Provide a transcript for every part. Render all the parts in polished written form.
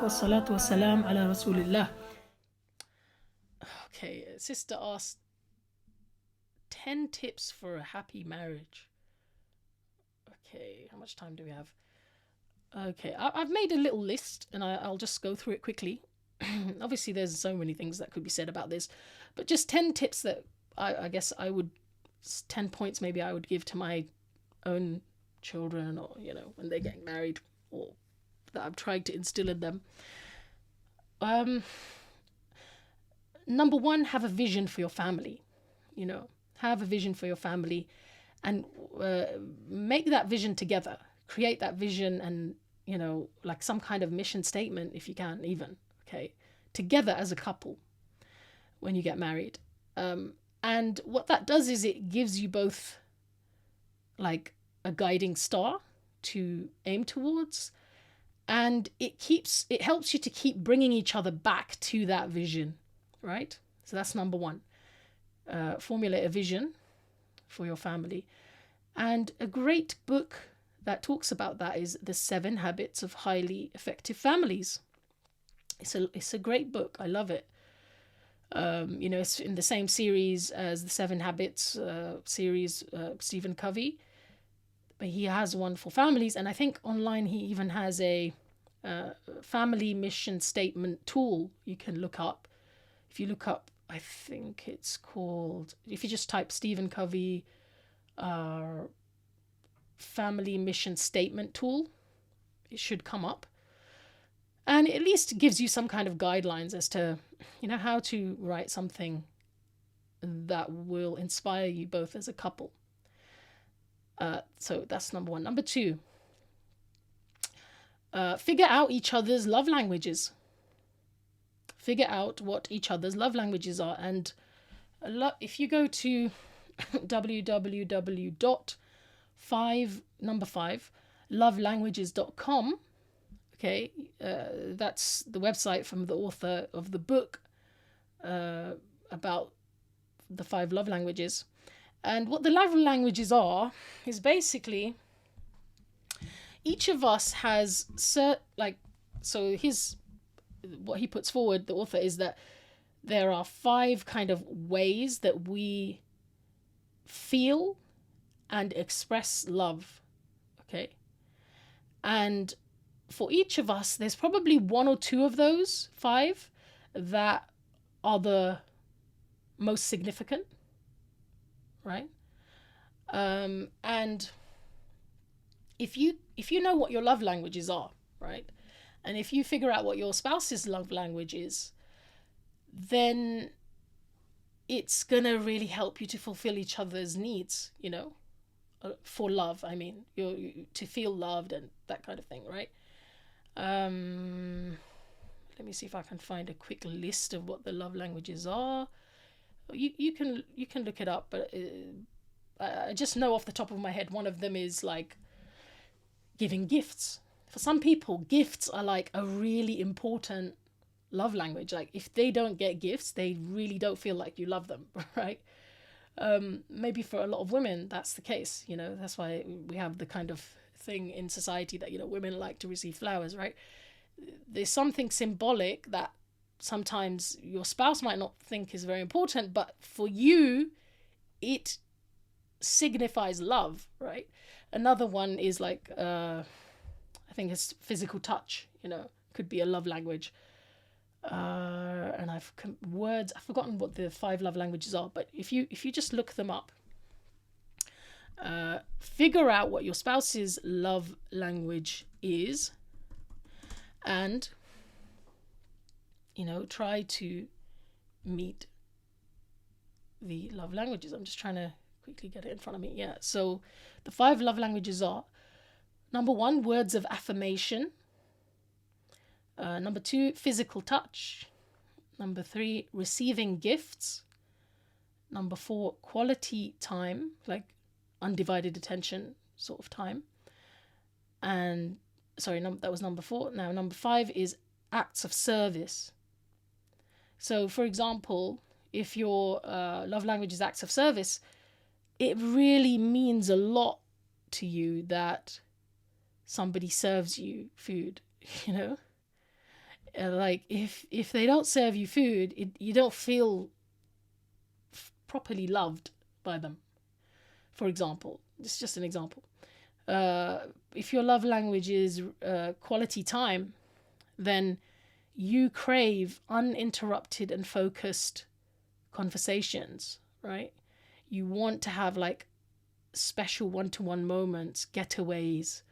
wassalatu wassalam ala rasulillah. Okay, sister asked 10 tips for a happy marriage. Okay, how much time do we have? Okay, I've made a little list and I'll just go through it quickly. Obviously, there's so many things that could be said about this, but just 10 tips that I guess I would, 10 points maybe I would give to my own children, or, you know, when they're getting married, or that I've tried to instill in them. Number one, have a vision for your family. You know, have a vision for your family and make that vision together. Create that vision and, you know, like some kind of mission statement, if you can, even, okay, together as a couple when you get married. And what that does is it gives you both like a guiding star to aim towards, and it helps you to keep bringing each other back to that vision, right? So that's number one. Formulate a vision for your family. And a great book that talks about that is The 7 Habits of Highly Effective Families. It's a great book. I love it. You know, it's in the same series as the 7 Habits series, Stephen Covey. But he has one for families, and I think online he even has a family mission statement tool you can look up. If you look up, I think it's called, if you just type Stephen Covey family mission statement tool, it should come up. And it at least gives you some kind of guidelines as to, you know, how to write something that will inspire you both as a couple. So that's number one. Number two, figure out each other's love languages. Figure out what each other's love languages are. And if you go to www.5lovelanguages.com, okay, that's the website from the author of the book about the 5 love languages. And what the love languages are is basically each of us has what he puts forward, the author, is that there are 5 kind of ways that we feel and express love, okay? And for each of us, there's probably 1 or 2 of those 5 that are the most significant, right? And if you know what your love languages are, right, and if you figure out what your spouse's love language is, then it's gonna really help you to fulfill each other's needs, you know, for love. I mean, to feel loved and that kind of thing, right? Let me see if I can find a quick list of what the love languages are. You can look it up, but I just know off the top of my head one of them is like giving gifts. For some people, gifts are like a really important love language. Like if they don't get gifts, they really don't feel like you love them, right? Maybe for a lot of women that's the case, you know. That's why we have the kind of thing in society that, you know, women like to receive flowers, right? There's something symbolic that sometimes your spouse might not think is very important, but for you it signifies love, right? Another one is like I think it's physical touch, you know, could be a love language. And I've forgotten what the 5 love languages are, but if you just look them up, figure out what your spouse's love language is, and, you know, try to meet the love languages. I'm just trying to quickly get it in front of me. Yeah, so the 5 love languages are: number 1, words of affirmation. Number 2, physical touch. Number 3, receiving gifts. Number 4, quality time, like undivided attention sort of time. And that was number 4. Now number 5 is acts of service. So for example, if your love language is acts of service, it really means a lot to you that somebody serves you food, you know. Like if they don't serve you food, you don't feel properly loved by them. For example, it's just an example. If your love language is quality time, then you crave uninterrupted and focused conversations, right? You want to have like special one-to-one moments, getaways.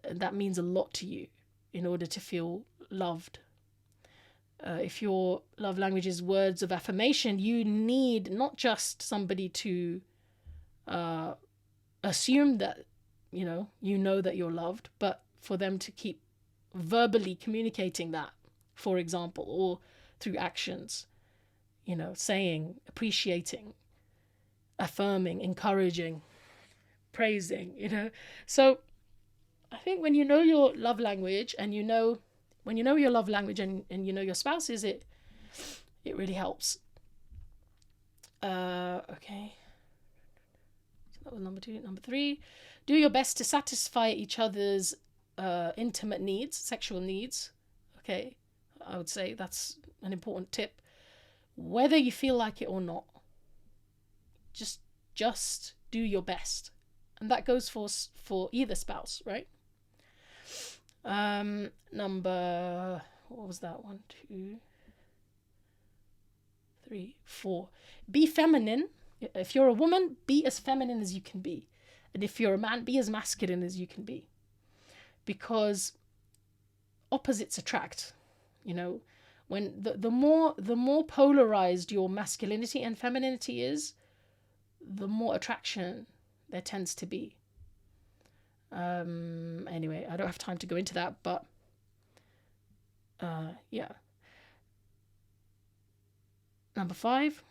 That means a lot to you in order to feel loved. If your love language is words of affirmation, you need not just somebody to assume that you know that you're loved, but for them to keep verbally communicating that, for example, or through actions, saying, appreciating, affirming, encouraging, praising, So I think when you know your love language and when you know your love language and you know your spouse's, it really helps. Okay. So that was number 2. Number 3, do your best to satisfy each other's intimate needs, sexual needs. Okay. I would say that's an important tip. Whether you feel like it or not, just do your best. And that goes for either spouse, right? Number, what was that? 1, 2, 3, 4. Be feminine. If you're a woman, be as feminine as you can be. And if you're a man, be as masculine as you can be. Because opposites attract. When the more polarized your masculinity and femininity is, the more attraction there tends to be. Anyway, I don't have time to go into that, but yeah. Number 5,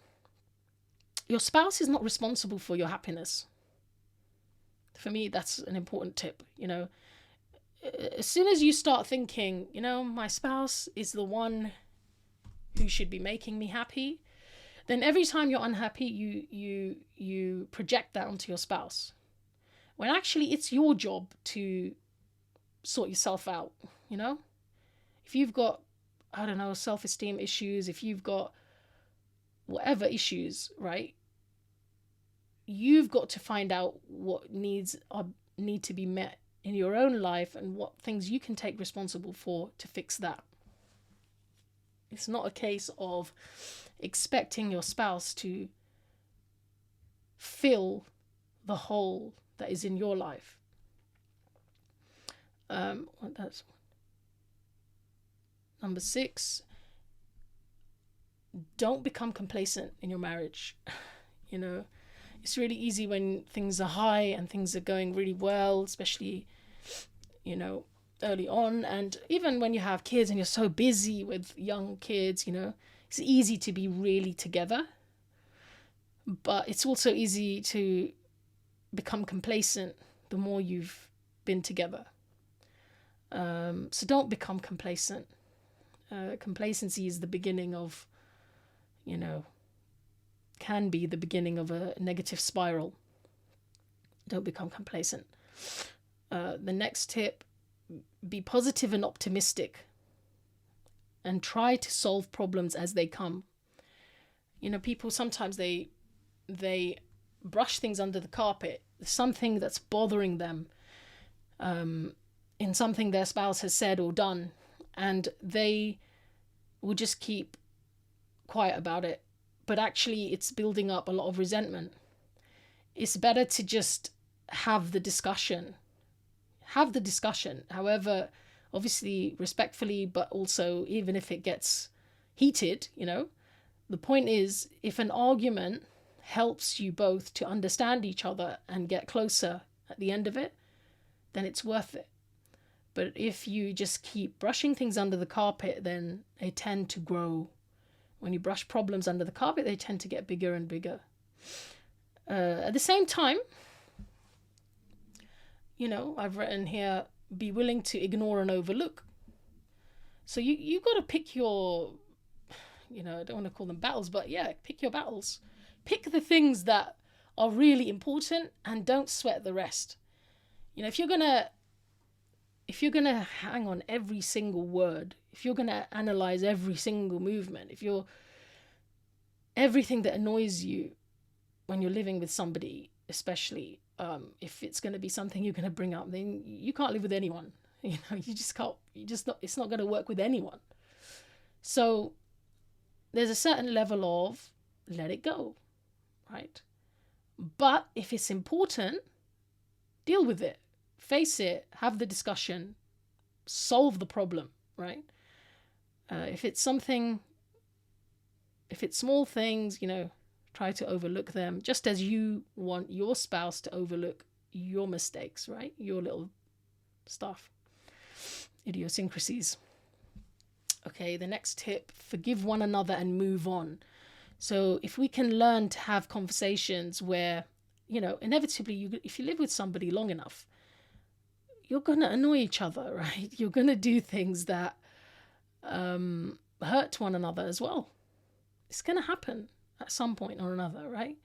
your spouse is not responsible for your happiness. For me, that's an important tip. As soon as you start thinking, my spouse is the one who should be making me happy, then every time you're unhappy, you project that onto your spouse. When actually it's your job to sort yourself out, If you've got, I don't know, self-esteem issues, if you've got whatever issues, right? You've got to find out what needs need to be met in your own life and what things you can take responsible for to fix that. It's not a case of expecting your spouse to fill the hole that is in your life. That's number 6. Don't become complacent in your marriage. It's really easy when things are high and things are going really well, especially, early on. And even when you have kids and you're so busy with young kids, it's easy to be really together. But it's also easy to become complacent the more you've been together. So don't become complacent. Complacency is the beginning of, can be the beginning of a negative spiral. Don't become complacent. The next tip, be positive and optimistic and try to solve problems as they come. People sometimes they brush things under the carpet, something that's bothering them in something their spouse has said or done, and they will just keep quiet about it. But actually it's building up a lot of resentment. It's better to just have the discussion, however, obviously respectfully, but also even if it gets heated, the point is, if an argument helps you both to understand each other and get closer at the end of it, then it's worth it. But if you just keep brushing things under the carpet, then they tend to grow. When you brush problems under the carpet, they tend to get bigger and bigger. At the same time, I've written here, be willing to ignore and overlook. So you've got to pick your, I don't want to call them battles, but yeah, pick your battles. Pick the things that are really important and don't sweat the rest. If if you're going to hang on every single word, if you're going to analyze every single movement, if you're everything that annoys you when you're living with somebody, especially if it's going to be something you're going to bring up, then you can't live with anyone. You know, you just can't, it's not going to work with anyone. So there's a certain level of let it go, right? But if it's important, deal with it, face it, have the discussion, solve the problem, right? If it's small things, you know, try to overlook them, just as you want your spouse to overlook your mistakes, right? Your little stuff, idiosyncrasies. Okay, the next tip, forgive one another and move on. So if we can learn to have conversations where, you know, inevitably, if you live with somebody long enough, you're going to annoy each other, right? You're going to do things that hurt one another as well. It's going to happen at some point or another, right?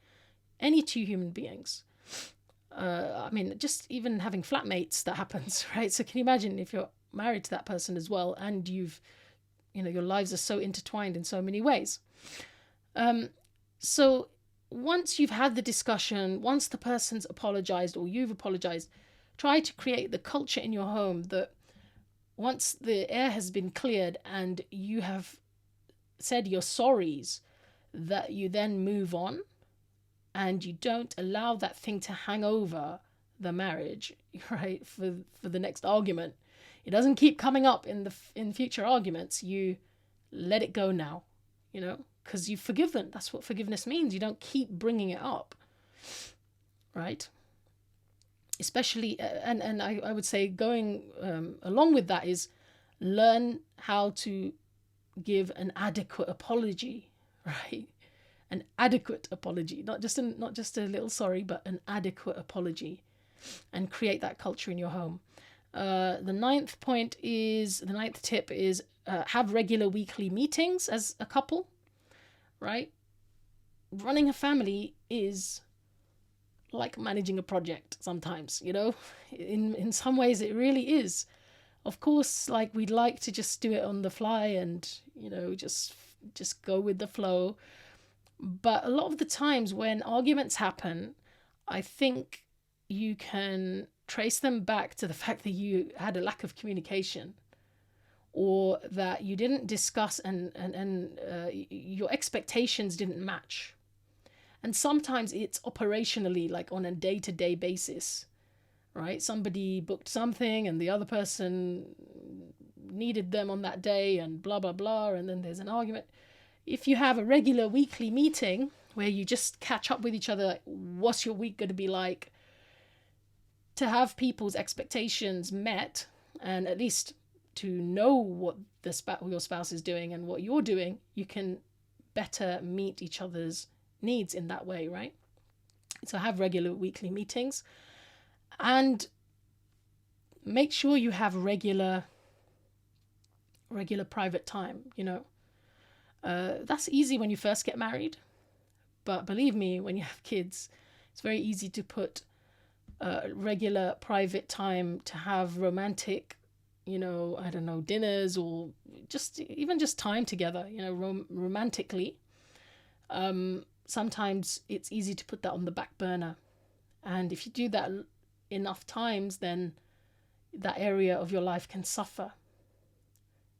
Any two human beings. I mean, just even having flatmates, that happens, right? So can you imagine if you're married to that person as well, and you've, you know, your lives are so intertwined in so many ways. So once you've had the discussion, once the person's apologized or you've apologized, try to create the culture in your home that once the air has been cleared and you have said your sorries, that you then move on and you don't allow that thing to hang over the marriage, right, for the next argument. It doesn't keep coming up in future arguments. You let it go now, you know, because you've forgiven. That's what forgiveness means. You don't keep bringing it up, right? Especially, and I would say going along with that is learn how to give an adequate apology, right? An adequate apology, not just a little sorry, but an adequate apology, and create that culture in your home. The ninth tip is have regular weekly meetings as a couple, right? Running a family is like managing a project sometimes, you know, in some ways it really is. Of course, like we'd like to just do it on the fly and, you know, just go with the flow. But a lot of the times when arguments happen, I think you can trace them back to the fact that you had a lack of communication, or that you didn't discuss and your expectations didn't match. And sometimes it's operationally, like on a day-to-day basis, right? Somebody booked something and the other person needed them on that day and blah, blah, blah. And then there's an argument. If you have a regular weekly meeting where you just catch up with each other, like, what's your week going to be like? To have people's expectations met, and at least to know what your spouse is doing and what you're doing, you can better meet each other's needs in that way, right? So have regular weekly meetings and make sure you have regular private time, you know. That's easy when you first get married, but believe me, when you have kids, it's very easy to put regular private time, to have romantic, you know, I don't know, dinners, or just time together, you know, romantically. Sometimes it's easy to put that on the back burner. And if you do that enough times, then that area of your life can suffer.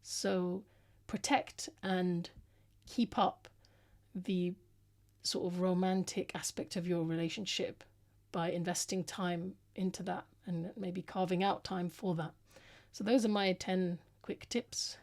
So protect and keep up the sort of romantic aspect of your relationship by investing time into that and maybe carving out time for that. So those are my 10 quick tips.